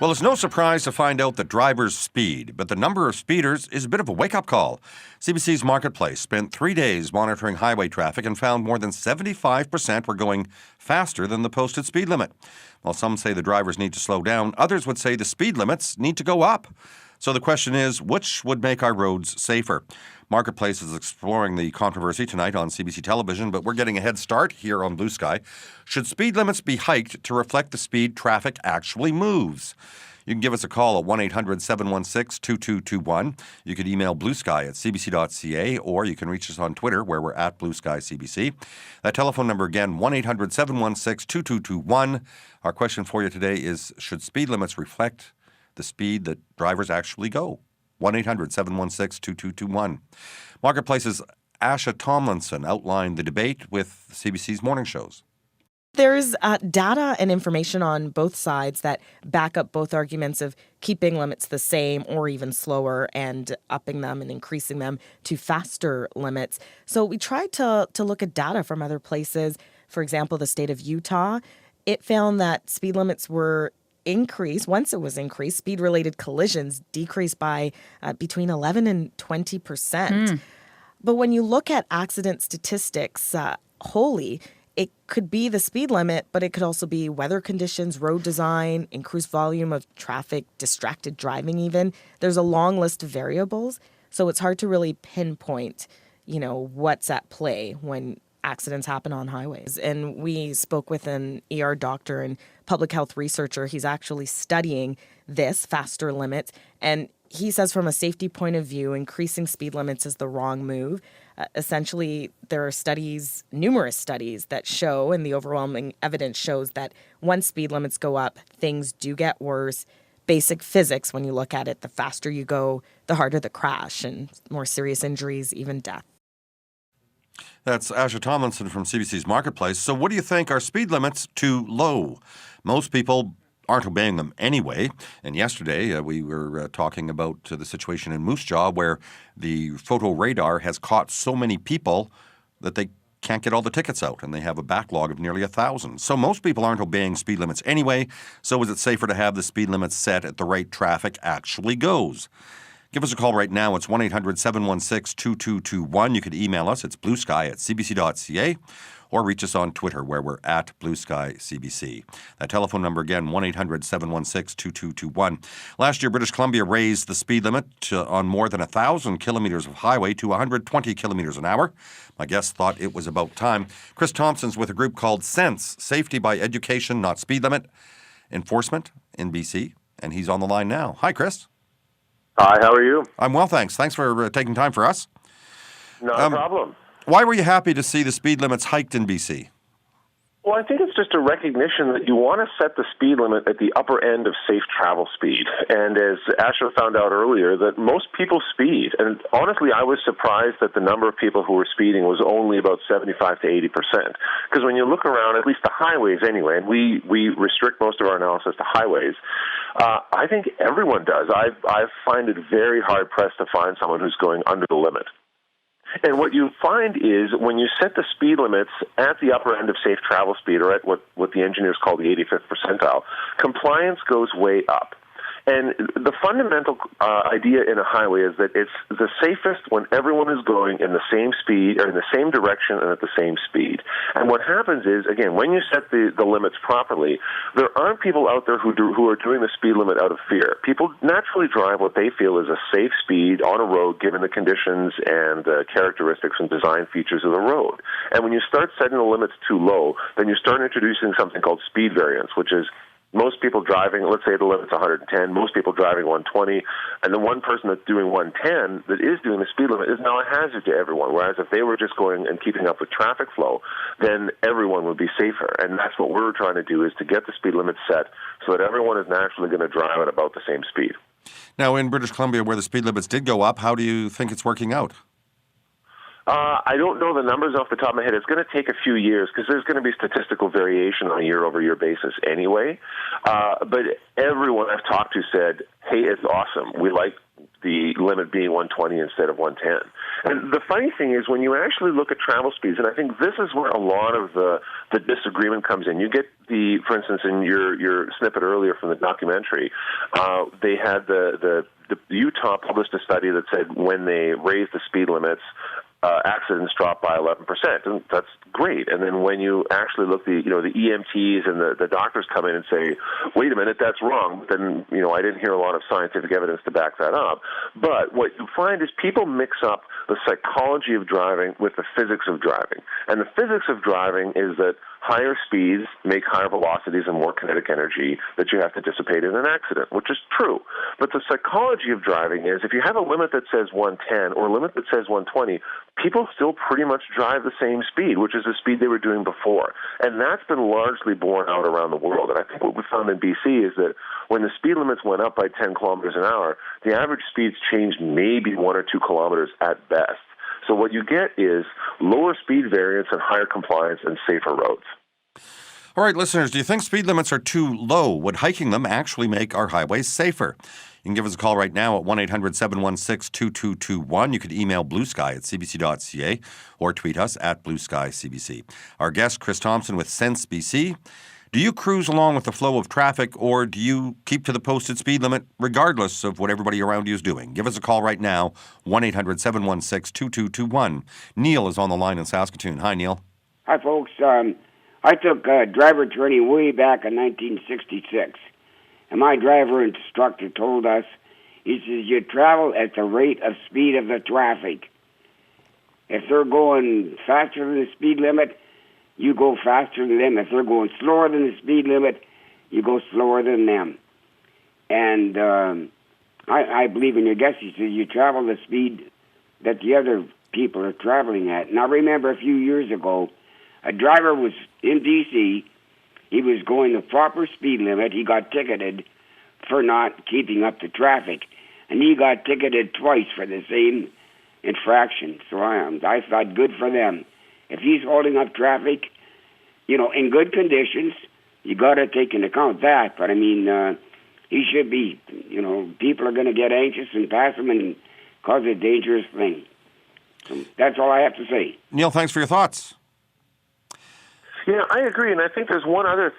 Well, it's no surprise to find out that drivers speed, but the number of speeders is a bit of a wake-up call. CBC's Marketplace spent 3 days monitoring highway traffic and found more than 75% were going faster than the posted speed limit. While some say the drivers need to slow down, others would say the speed limits need to go up. So the question is, which would make our roads safer? Marketplace is exploring the controversy tonight on CBC television, but we're getting a head start here on Bluesky. Should speed limits be hiked to reflect the speed traffic actually moves? You can give us a call at 1-800-716-2221. You can email bluesky@cbc.ca, or you can reach us on Twitter, where we're at BlueskyCBC. That telephone number again, 1-800-716-2221. Our question for you today is, should speed limits reflect the speed that drivers actually go? 1-800-716-2221. Marketplace's Asha Tomlinson outlined the debate with CBC's morning shows. There's data and information on both sides that back up both arguments of keeping limits the same or even slower and upping them and increasing them to faster limits. So we tried to look at data from other places. For example, the state of Utah, it found that speed limits were increased. Once it was increased, speed-related collisions decreased by between 11 and 20%. But when you look at accident statistics wholly, it could be the speed limit, but it could also be weather conditions, road design, increased volume of traffic, distracted driving even. There's a long list of variables, so it's hard to really pinpoint, what's at play when accidents happen on highways. And we spoke with an ER doctor and public health researcher. He's actually studying this, faster limits, and he says from a safety point of view, increasing speed limits is the wrong move. Essentially, there are numerous studies that show, and the overwhelming evidence shows that once speed limits go up, things do get worse. Basic physics, when you look at it, the faster you go, the harder the crash and more serious injuries, even death. That's Asha Tomlinson from CBC's Marketplace. So what do you think? Are speed limits too low? Most people aren't obeying them anyway. And yesterday we were talking about the situation in Moose Jaw, where the photo radar has caught so many people that they can't get all the tickets out, and they have a backlog of nearly 1,000. So most people aren't obeying speed limits anyway. So is it safer to have the speed limit set at the rate traffic actually goes? Give us a call right now. It's 1-800-716-2221. You can email us. It's bluesky@cbc.ca. Or reach us on Twitter, where we're at BlueskyCBC. That telephone number again, 1-800-716-2221. Last year, British Columbia raised the speed limit on more than 1,000 kilometres of highway to 120 kilometres an hour. My guest thought it was about time. Chris Thompson's with a group called SENSE, Safety by Education, Not Speed Limit Enforcement in BC, and he's on the line now. Hi, Chris. Hi, how are you? I'm well, thanks. Thanks for taking time for us. No problem. Why were you happy to see the speed limits hiked in BC? Well, I think it's just a recognition that you want to set the speed limit at the upper end of safe travel speed. And as Asher found out earlier, that most people speed. And honestly, I was surprised that the number of people who were speeding was only about 75 to 80%. Because when you look around, at least the highways anyway, and we restrict most of our analysis to highways, I think everyone does. I find it very hard-pressed to find someone who's going under the limit. And what you find is when you set the speed limits at the upper end of safe travel speed, or at what the engineers call the 85th percentile, compliance goes way up. And the fundamental idea in a highway is that it's the safest when everyone is going in the same speed, or in the same direction and at the same speed. And what happens is, again, when you set the limits properly, there aren't people out there who are doing the speed limit out of fear. People naturally drive what they feel is a safe speed on a road given the conditions and the characteristics and design features of the road. And when you start setting the limits too low, then you start introducing something called speed variance, which is most people driving, let's say the limit's 110, most people driving 120, and the one person that's doing 110 that is doing the speed limit is now a hazard to everyone, whereas if they were just going and keeping up with traffic flow, then everyone would be safer. And that's what we're trying to do, is to get the speed limit set so that everyone is naturally going to drive at about the same speed. Now, in British Columbia, where the speed limits did go up, how do you think it's working out? I don't know the numbers off the top of my head. It's going to take a few years because there's going to be statistical variation on a year-over-year basis anyway. But everyone I've talked to said, hey, it's awesome. We like the limit being 120 instead of 110. And the funny thing is when you actually look at travel speeds, and I think this is where a lot of the disagreement comes in. You get for instance, in your snippet earlier from the documentary, they had the Utah published a study that said when they raised the speed limits, accidents dropped by 11%, and that's great. And then when you actually look, the EMTs and the doctors come in and say, "Wait a minute, that's wrong." Then I didn't hear a lot of scientific evidence to back that up. But what you find is people mix up the psychology of driving with the physics of driving, and the physics of driving is that higher speeds make higher velocities and more kinetic energy that you have to dissipate in an accident, which is true. But the psychology of driving is if you have a limit that says 110 or a limit that says 120, people still pretty much drive the same speed, which is the speed they were doing before. And that's been largely borne out around the world. And I think what we found in BC is that when the speed limits went up by 10 kilometers an hour, the average speeds changed maybe 1 or 2 kilometers at best. So what you get is lower speed variance and higher compliance and safer roads. All right, listeners, do you think speed limits are too low? Would hiking them actually make our highways safer? You can give us a call right now at 1-800-716-2221. You could email bluesky@cbc.ca or tweet us at blueskycbc. Our guest, Chris Thompson with Sense BC. Do you cruise along with the flow of traffic, or do you keep to the posted speed limit regardless of what everybody around you is doing? Give us a call right now, 1-800-716-2221. Neil is on the line in Saskatoon. Hi, Neil. Hi, folks. I took driver training way back in 1966, and my driver instructor told us, he says, you travel at the rate of speed of the traffic. If they're going faster than the speed limit, you go faster than them. If they're going slower than the speed limit, you go slower than them. And I believe in your guess. He says you travel the speed that the other people are traveling at. Now, remember a few years ago, a driver was in D.C., he was going the proper speed limit. He got ticketed for not keeping up the traffic, and he got ticketed twice for the same infraction. So I thought, good for them. If he's holding up traffic, in good conditions, you got to take into account that. But, he should be, people are going to get anxious and pass him and cause a dangerous thing. So that's all I have to say. Neil, thanks for your thoughts. Yeah, I agree, and I think there's one other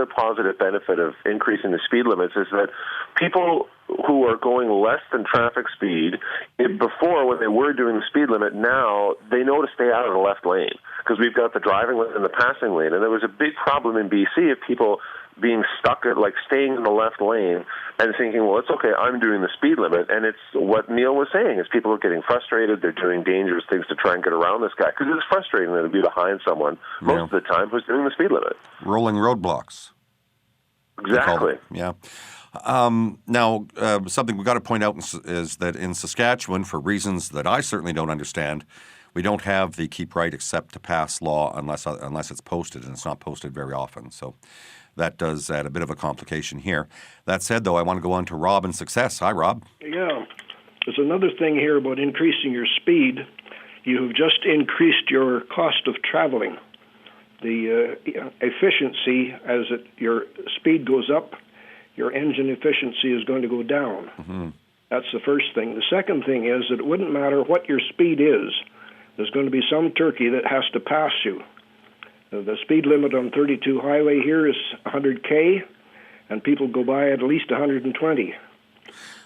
positive benefit of increasing the speed limits is that people who are going less than traffic speed, before when they were doing the speed limit, now they know to stay out of the left lane because we've got the driving lane and the passing lane, and there was a big problem in BC of people being stuck at, staying in the left lane and thinking, well, it's okay, I'm doing the speed limit. And it's what Neil was saying is people are getting frustrated. They're doing dangerous things to try and get around this guy because it's frustrating to be behind someone most of the time who's doing the speed limit. Rolling roadblocks. Exactly. Yeah. Now, something we've got to point out is that in Saskatchewan, for reasons that I certainly don't understand, we don't have the keep right except to pass law unless it's posted, and it's not posted very often. So that does add a bit of a complication here. That said, though, I want to go on to Rob in Success. Hi, Rob. Yeah. There's another thing here about increasing your speed. You have just increased your cost of traveling. The efficiency, as your speed goes up, your engine efficiency is going to go down. Mm-hmm. That's the first thing. The second thing is that it wouldn't matter what your speed is. There's going to be some turkey that has to pass you. The speed limit on 32 highway here is 100K, and people go by at least 120.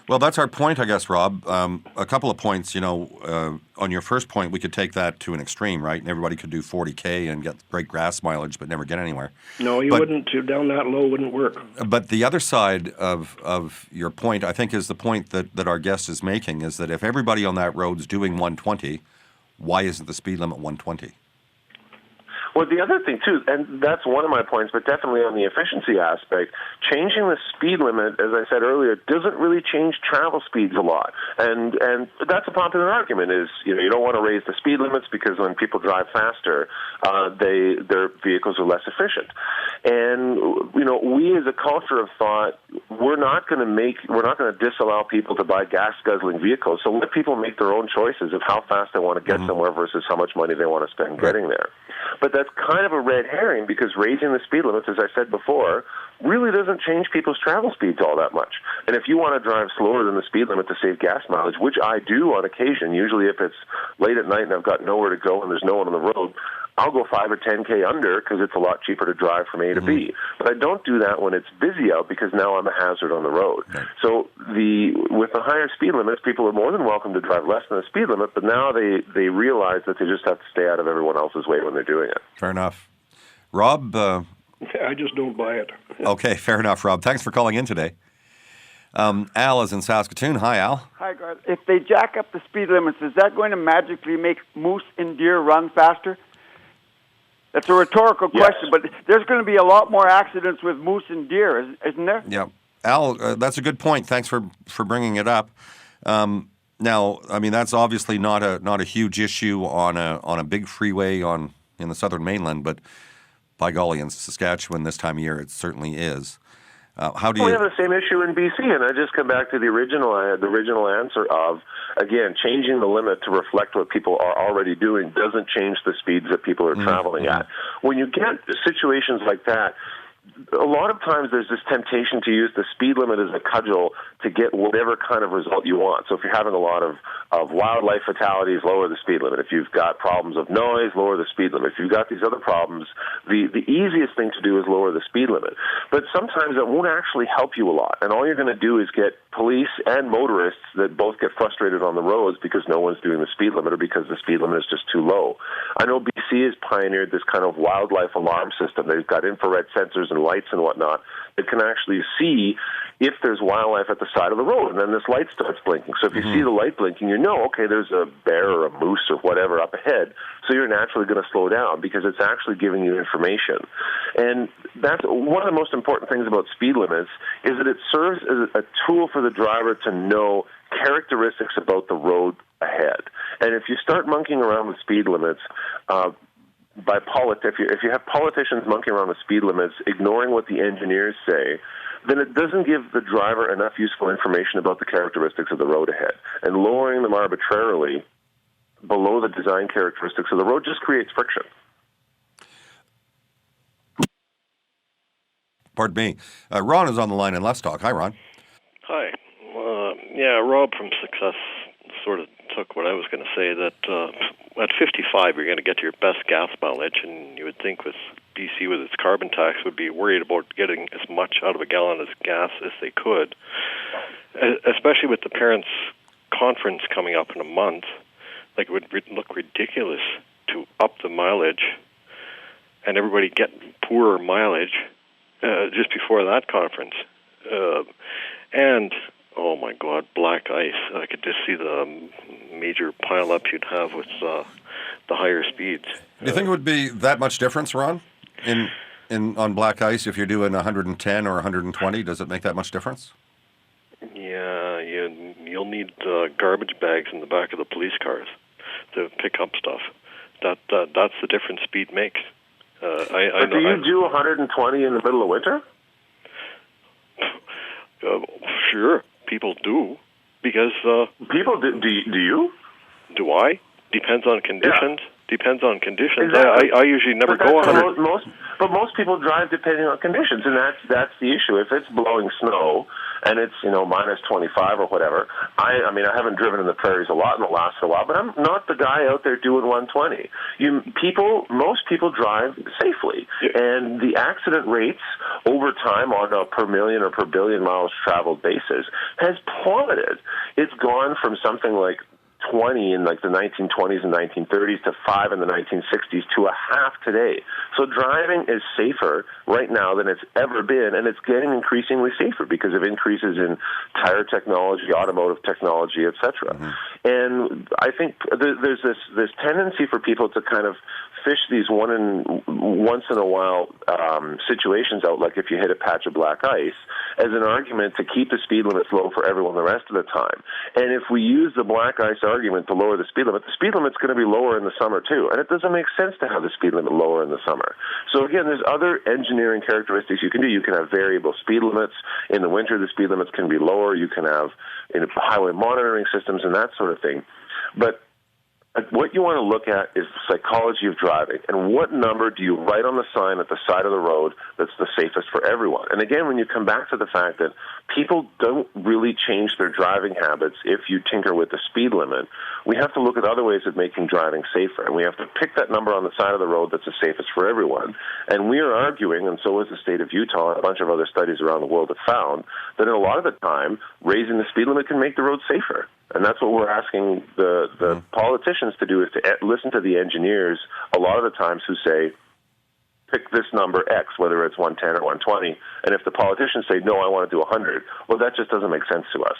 Well, that's our point, I guess, Rob. A couple of points, on your first point, we could take that to an extreme, right? And everybody could do 40K and get great grass mileage but never get anywhere. No, you wouldn't. Down that low wouldn't work. But the other side of your point, I think, is the point that our guest is making, is that if everybody on that road's doing 120, why isn't the speed limit 120? Well, the other thing, too, and that's one of my points, but definitely on the efficiency aspect, changing the speed limit, as I said earlier, doesn't really change travel speeds a lot. And that's a popular argument is, you don't want to raise the speed limits because when people drive faster, their vehicles are less efficient. And, we as a culture have thought, we're not going to disallow people to buy gas-guzzling vehicles, so let people make their own choices of how fast they want to get somewhere versus how much money they want to spend getting there. But that's kind of a red herring because raising the speed limits, as I said before, really doesn't change people's travel speeds all that much. And if you want to drive slower than the speed limit to save gas mileage, which I do on occasion, usually if it's late at night and I've got nowhere to go and there's no one on the road, I'll go 5 or 10K under because it's a lot cheaper to drive from A to B. But I don't do that when it's busy out because now I'm a hazard on the road. Right. So with the higher speed limits, people are more than welcome to drive less than the speed limit, but now they realize that they just have to stay out of everyone else's way when they're doing it. Fair enough. Rob? I just don't buy it. Okay, fair enough, Rob. Thanks for calling in today. Al is in Saskatoon. Hi, Al. Hi, Garth. If they jack up the speed limits, is that going to magically make moose and deer run faster? That's a rhetorical question, but there's going to be a lot more accidents with moose and deer, isn't there? Yeah. Al, that's a good point. Thanks for bringing it up. Now, I mean, that's obviously not a huge issue on a big freeway in the southern mainland, but by golly, in Saskatchewan this time of year, it certainly is. How do you? We have the same issue in BC, and I just come back to the original answer of, again, changing the limit to reflect what people are already doing doesn't change the speeds that people are traveling at. When you get situations like that, a lot of times there's this temptation to use the speed limit as a cudgel to get whatever kind of result you want. So if you're having a lot of wildlife fatalities, lower the speed limit. If you've got problems of noise, lower the speed limit. If you've got these other problems, the easiest thing to do is lower the speed limit. But sometimes it won't actually help you a lot. And all you're going to do is get police and motorists that both get frustrated on the roads because no one's doing the speed limit or because the speed limit is just too low. I know BC has pioneered this kind of wildlife alarm system. They've got infrared sensors and lights and whatnot that can actually see if there's wildlife at the side of the road, and then this light starts blinking. So if you see the light blinking, you know, okay, there's a bear or a moose or whatever up ahead, so you're naturally going to slow down because it's actually giving you information. And that's one of the most important things about speed limits is that it serves as a tool for the driver to know characteristics about the road ahead. And if you start monkeying around with speed limits, if you have politicians monkeying around with speed limits, ignoring what the engineers say, then it doesn't give the driver enough useful information about the characteristics of the road ahead. And lowering them arbitrarily below the design characteristics of the road just creates friction. Pardon me. Ron is on the line in Lestock. Hi, Ron. Hi. Rob from Success sort of took what I was going to say, that at 55 you're going to get your best gas mileage, and you would think with BC with its carbon tax would be worried about getting as much out of a gallon of gas as they could, especially with the parents' conference coming up in a month. Like, it would look ridiculous to up the mileage and everybody get poorer mileage just before that conference. And oh my God, black ice! I could just see the major pileup you'd have with the higher speeds. Do you think it would be that much difference, Ron, on black ice if you're doing 110 or 120? Does it make that much difference? Yeah, you'll need garbage bags in the back of the police cars to pick up stuff. That's the difference speed makes. But do you do 120 in the middle of winter? Sure, people do, because people do. Do you? Do I? Depends on conditions. Yeah. Depends on conditions. Exactly. I usually never go 100. But most people drive depending on conditions, and that's the issue. If it's blowing snow and it's minus 25 or whatever, I mean I haven't driven in the prairies a lot in the last while, but I'm not the guy out there doing 120. Most people drive safely, and the accident rates over time on a per million or per billion miles traveled basis has plummeted. It's gone from something like 20 in like the 1920s and 1930s to 5 in the 1960s to a half today. So driving is safer right now than it's ever been, and it's getting increasingly safer because of increases in tire technology, automotive technology, etc. And I think there's this tendency for people to kind of fish these once in a while situations out, like if you hit a patch of black ice, as an argument to keep the speed limits low for everyone the rest of the time. And if we use the black ice argument to lower the speed limit's going to be lower in the summer too. And it doesn't make sense to have the speed limit lower in the summer. So again, there's other engineering characteristics you can do. You can have variable speed limits. In the winter, the speed limits can be lower. You can have highway monitoring systems and that sort of thing. But what you want to look at is the psychology of driving, and what number do you write on the sign at the side of the road that's the safest for everyone. And again, when you come back to the fact that people don't really change their driving habits if you tinker with the speed limit, we have to look at other ways of making driving safer, and we have to pick that number on the side of the road that's the safest for everyone. And we are arguing, and so is the state of Utah and a bunch of other studies around the world have found, that a lot of the time, raising the speed limit can make the road safer. And that's what we're asking the politicians to do, is to listen to the engineers a lot of the times who say, pick this number X, whether it's 110 or 120. And if the politicians say, no, I want to do 100, well, that just doesn't make sense to us.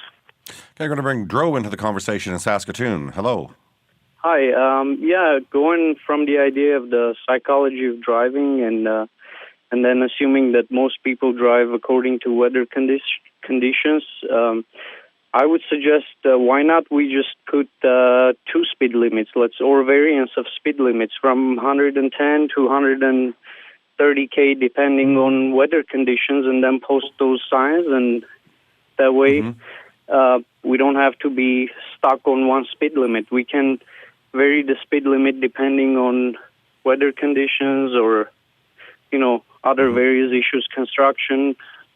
Okay, I'm going to bring Dro into the conversation in Saskatoon. Hello. Hi. Going from the idea of the psychology of driving and then assuming that most people drive according to weather conditions, I would suggest why not we just put 2 speed limits, or variants of speed limits from 110 to 130 depending on weather conditions, and then post those signs, and that way we don't have to be stuck on one speed limit. We can vary the speed limit depending on weather conditions or, other various issues, construction,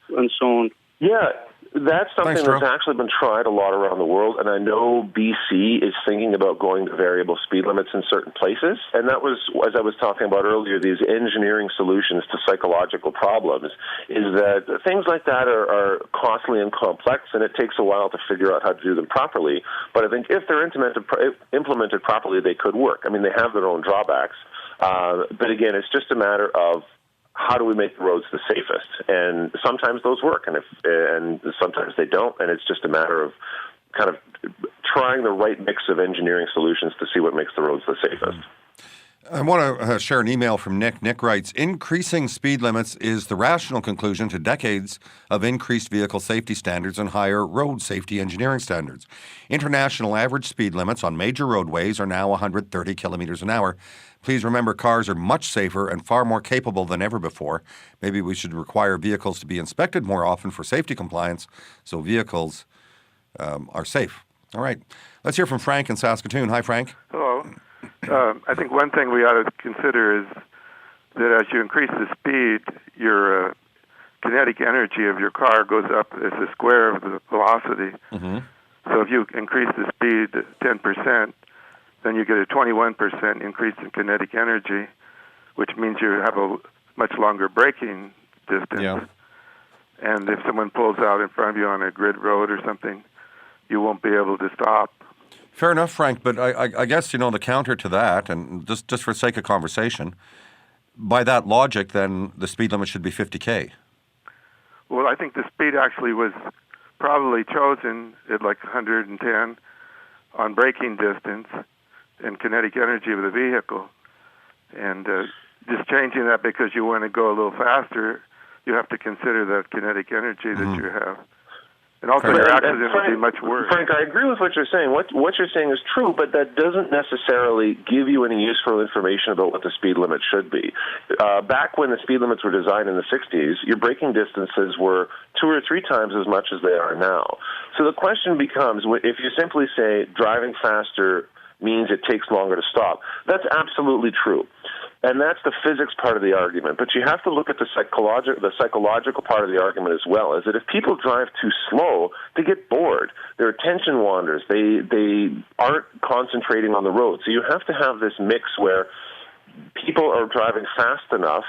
and so on. Yeah. That's something that's actually been tried a lot around the world, and I know BC is thinking about going to variable speed limits in certain places. And that was, as I was talking about earlier, these engineering solutions to psychological problems, is that things like that are costly and complex, and it takes a while to figure out how to do them properly. But I think if they're implemented properly, they could work. I mean, they have their own drawbacks. But again, it's just a matter of how do we make the roads the safest? And sometimes those work, and sometimes they don't, and it's just a matter of kind of trying the right mix of engineering solutions to see what makes the roads the safest. I want to share an email from Nick. Nick writes, increasing speed limits is the rational conclusion to decades of increased vehicle safety standards and higher road safety engineering standards. International average speed limits on major roadways are now 130 kilometers an hour. Please remember, cars are much safer and far more capable than ever before. Maybe we should require vehicles to be inspected more often for safety compliance so vehicles are safe. All right. Let's hear from Frank in Saskatoon. Hi, Frank. Hello. I think one thing we ought to consider is that as you increase the speed, your kinetic energy of your car goes up as the square of the velocity. So if you increase the speed 10%, then you get a 21% increase in kinetic energy, which means you have a much longer braking distance. Yeah. And if someone pulls out in front of you on a grid road or something, you won't be able to stop. Fair enough, Frank, but I guess, the counter to that, and just for sake of conversation, by that logic, then the speed limit should be 50K. Well, I think the speed actually was probably chosen at like 110 on braking distance and kinetic energy of the vehicle. And just changing that because you want to go a little faster, you have to consider the kinetic energy that you have. And also your accident would be much worse. Frank, I agree with what you're saying. What you're saying is true, but that doesn't necessarily give you any useful information about what the speed limit should be. Back when the speed limits were designed in the 60s, your braking distances were 2 or 3 times as much as they are now. So the question becomes, if you simply say driving faster means it takes longer to stop, that's absolutely true. And that's the physics part of the argument. But you have to look at the psychological part of the argument as well, is that if people drive too slow, they get bored. Their attention wanders. They aren't concentrating on the road. So you have to have this mix where people are driving fast enough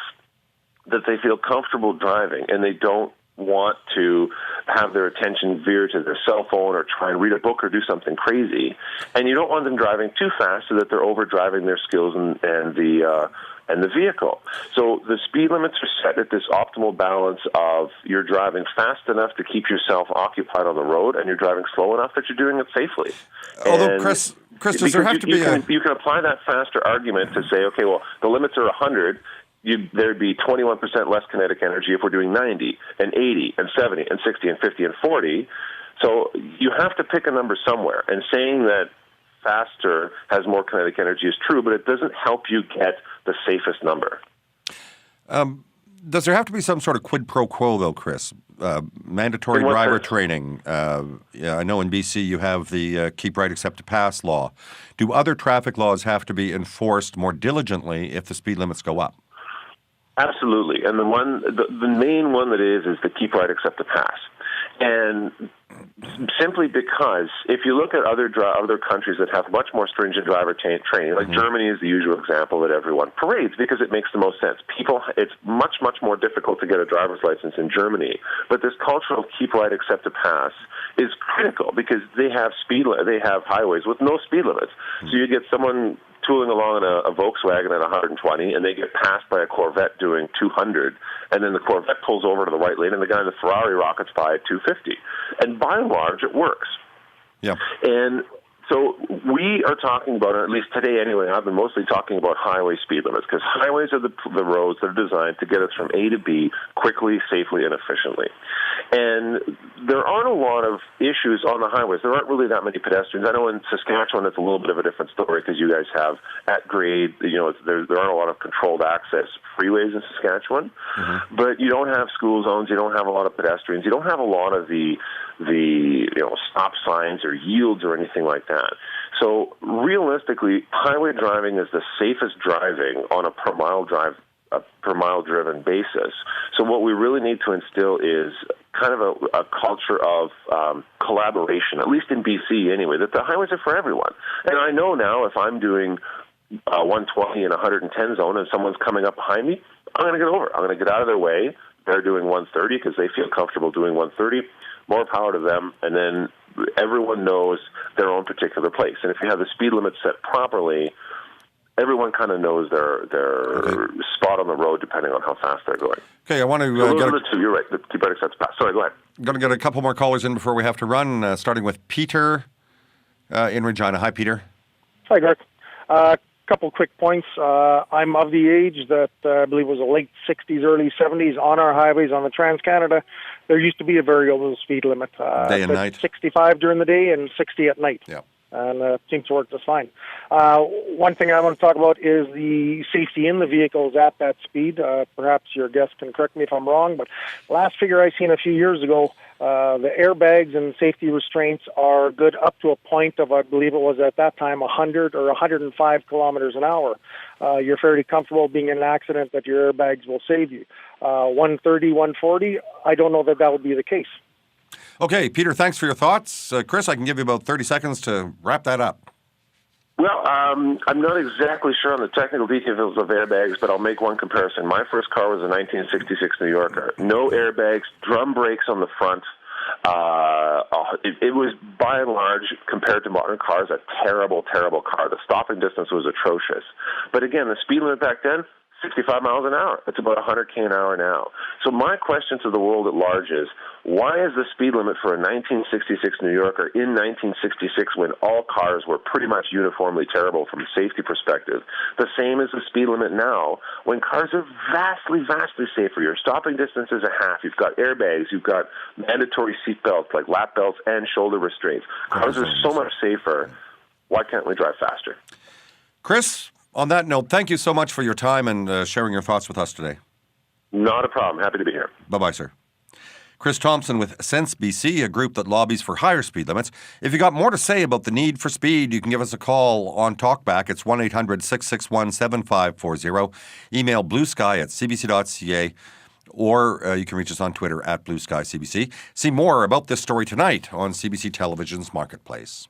that they feel comfortable driving and they don't want to have their attention veer to their cell phone or try and read a book or do something crazy. And you don't want them driving too fast so that they're overdriving their skills and the vehicle. So the speed limits are set at this optimal balance of you're driving fast enough to keep yourself occupied on the road and you're driving slow enough that you're doing it safely. Although, Chris, does there have to be you can apply that faster argument to say, okay, well, the limits are 100. There'd be 21% less kinetic energy if we're doing 90 and 80 and 70 and 60 and 50 and 40. So you have to pick a number somewhere. And saying that faster has more kinetic energy is true, but it doesn't help you get the safest number. Does there have to be some sort of quid pro quo, though, Chris? Mandatory driver training. I know in BC you have the keep right except to pass law. Do other traffic laws have to be enforced more diligently if the speed limits go up? Absolutely. And the main one that is the keep right except to pass. And simply because if you look at other countries that have much more stringent driver training, like Germany is the usual example that everyone parades because it makes the most sense. It's much, much more difficult to get a driver's license in Germany. But this cultural keep right except to pass is critical because they have highways with no speed limits. So you get someone tooling along in a Volkswagen at 120, and they get passed by a Corvette doing 200, and then the Corvette pulls over to the right lane, and the guy in the Ferrari rockets by at 250. And by and large, it works. Yeah. And so we are talking about, or at least today anyway, I've been mostly talking about highway speed limits, because highways are the roads that are designed to get us from A to B quickly, safely, and efficiently. And there aren't a lot of issues on the highways. There aren't really that many pedestrians. I know in Saskatchewan it's a little bit of a different story because you guys have at grade, there aren't a lot of controlled access freeways in Saskatchewan, but you don't have school zones, you don't have a lot of pedestrians, you don't have a lot of the stop signs or yields or anything like that. So realistically, highway driving is the safest driving on a per mile driven basis. So what we really need to instill is kind of a culture of collaboration, at least in BC anyway, that the highways are for everyone. And I know now if I'm doing 120 and 110 zone and someone's coming up behind me, I'm going to get over. I'm going to get out of their way. They're doing 130 because they feel comfortable doing 130. More power to them. And then everyone knows their own particular place. And if you have the speed limit set properly, everyone kind of knows their spot on the road depending on how fast they're going. Okay, I want to those are the two. You're right. The keep right except pass. Sorry, go ahead. I'm going to get a couple more callers in before we have to run, starting with Peter in Regina. Hi, Peter. Hi, Garth. Couple quick points. I'm of the age that I believe was the late 60s, early 70s on our highways on the Trans-Canada. There used to be a variable speed limit. Day and night? 65 during the day and 60 at night. Yeah. And it seems to work just fine. One thing I want to talk about is the safety in the vehicles at that speed. Perhaps your guest can correct me if I'm wrong, but last figure I seen a few years ago, the airbags and safety restraints are good up to a point of, I believe it was at that time, 100 or 105 kilometers an hour. You're fairly comfortable being in an accident that your airbags will save you. 130, 140, I don't know that would be the case. Okay, Peter, thanks for your thoughts. Chris, I can give you about 30 seconds to wrap that up. Well, I'm not exactly sure on the technical details of airbags, but I'll make one comparison. My first car was a 1966 New Yorker. No airbags, drum brakes on the front. It was, by and large, compared to modern cars, a terrible, terrible car. The stopping distance was atrocious. But again, the speed limit back then, 65 miles an hour. It's about 100 k an hour now. So my question to the world at large is, why is the speed limit for a 1966 New Yorker in 1966, when all cars were pretty much uniformly terrible from a safety perspective, the same as the speed limit now, when cars are vastly, vastly safer? Your stopping distance is a half. You've got airbags. You've got mandatory seat belts like lap belts and shoulder restraints. Cars are so much safer. Why can't we drive faster? Chris, on that note, thank you so much for your time and sharing your thoughts with us today. Not a problem. Happy to be here. Bye-bye, sir. Chris Thompson with Sense BC, a group that lobbies for higher speed limits. If you got more to say about the need for speed, you can give us a call on Talkback. It's 1-800-661-7540. Email bluesky@cbc.ca, or you can reach us on Twitter @BlueSkyCBC. See more about this story tonight on CBC Television's Marketplace.